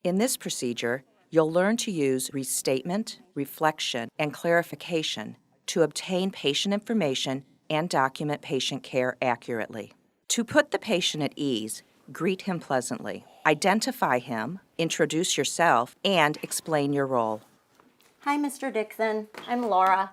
In this procedure, you'll learn to use restatement, reflection, and clarification to obtain patient information and document patient care accurately. To put the patient at ease, greet him pleasantly, identify him, introduce yourself, and explain your role. Hi, Mr. Dixon. I'm Laura.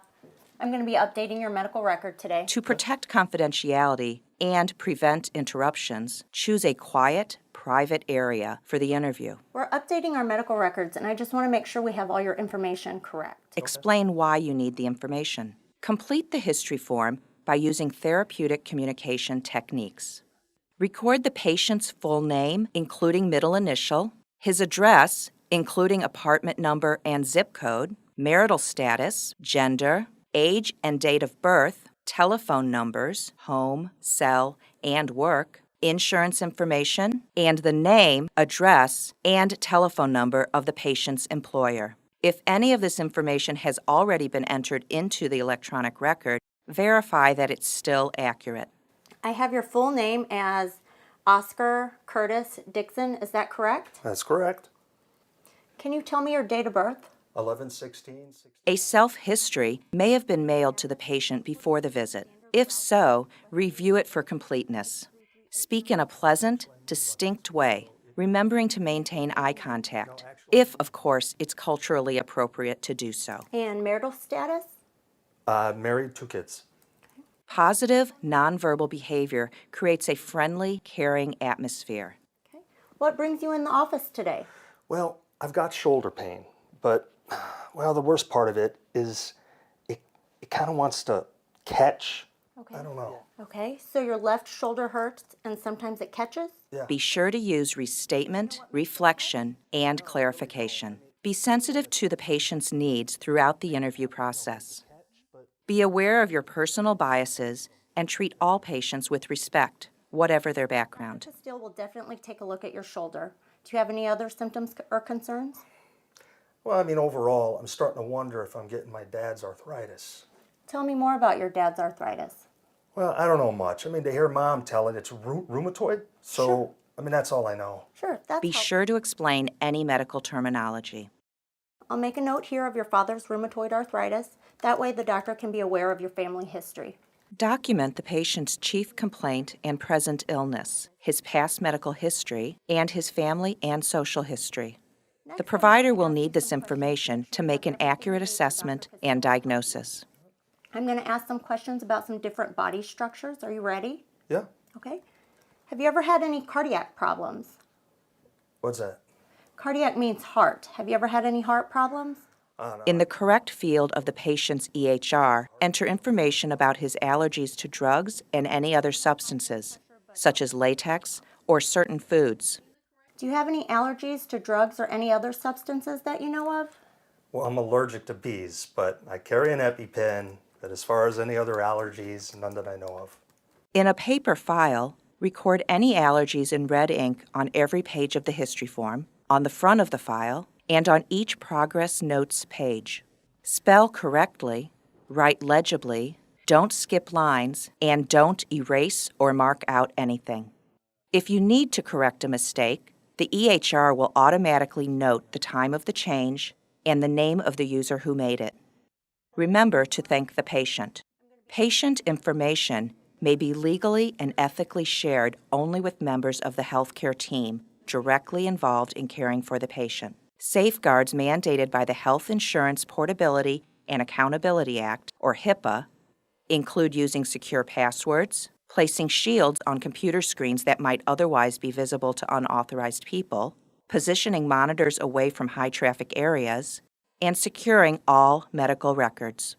I'm going to be updating your medical record today. To protect confidentiality and prevent interruptions, choose a quiet, private area for the interview. We're updating our medical records, and I just want to make sure we have all your information correct. Explain why you need the information. Complete the history form by using therapeutic communication techniques. Record the patient's full name, including middle initial, his address, including apartment number and zip code, marital status, gender, age and date of birth, telephone numbers, home, cell, and work, insurance information, and the name, address, and telephone number of the patient's employer. If any of this information has already been entered into the electronic record, verify that it's still accurate. I have your full name as Oscar Curtis Dixon. Is that correct? That's correct. Can you tell me your date of birth? 11/16/16. A self-history may have been mailed to the patient before the visit. If so, review it for completeness. Speak in a pleasant, distinct way, remembering to maintain eye contact, if, of course, it's culturally appropriate to do so. And marital status? Married, 2 kids. Positive, nonverbal behavior creates a friendly, caring atmosphere. Okay. What brings you in the office today? Well, I've got shoulder pain, but, well, the worst part of it is it kind of wants to catch. Okay. I don't know. Okay, so your left shoulder hurts and sometimes it catches? Yeah. Be sure to use restatement, reflection, and clarification. Be sensitive to the patient's needs throughout the interview process. Be aware of your personal biases and treat all patients with respect, whatever their background. Dr. Steele will definitely take a look at your shoulder. Do you have any other symptoms or concerns? Well, I mean, overall, I'm starting to wonder if I'm getting my dad's arthritis. Tell me more about your dad's arthritis. Well, I don't know much. I mean, to hear Mom tell it, it's rheumatoid. So, Sure. I mean, that's all I know. Sure, that's Be sure to explain any medical terminology. I'll make a note here of your father's rheumatoid arthritis. That way the doctor can be aware of your family history. Document the patient's chief complaint and present illness, his past medical history, and his family and social history. The provider will need this information to make an accurate assessment and diagnosis. I'm going to ask some questions about some different body structures. Are you ready? Yeah? Okay. Have you ever had any cardiac problems? What's that? Cardiac means heart. Have you ever had any heart problems? No. In the correct field of the patient's EHR, enter information about his allergies to drugs and any other substances, such as latex or certain foods. Do you have any allergies to drugs or any other substances that you know of? Well, I'm allergic to bees, but I carry an EpiPen. But as far as any other allergies, none that I know of. In a paper file, record any allergies in red ink on every page of the history form, on the front of the file, and on each progress notes page. Spell correctly, write legibly, don't skip lines, and don't erase or mark out anything. If you need to correct a mistake, the EHR will automatically note the time of the change and the name of the user who made it. Remember to thank the patient. Patient information may be legally and ethically shared only with members of the healthcare team directly involved in caring for the patient. Safeguards mandated by the Health Insurance Portability and Accountability Act, or HIPAA, include using secure passwords, placing shields on computer screens that might otherwise be visible to unauthorized people, positioning monitors away from high-traffic areas, and securing all medical records.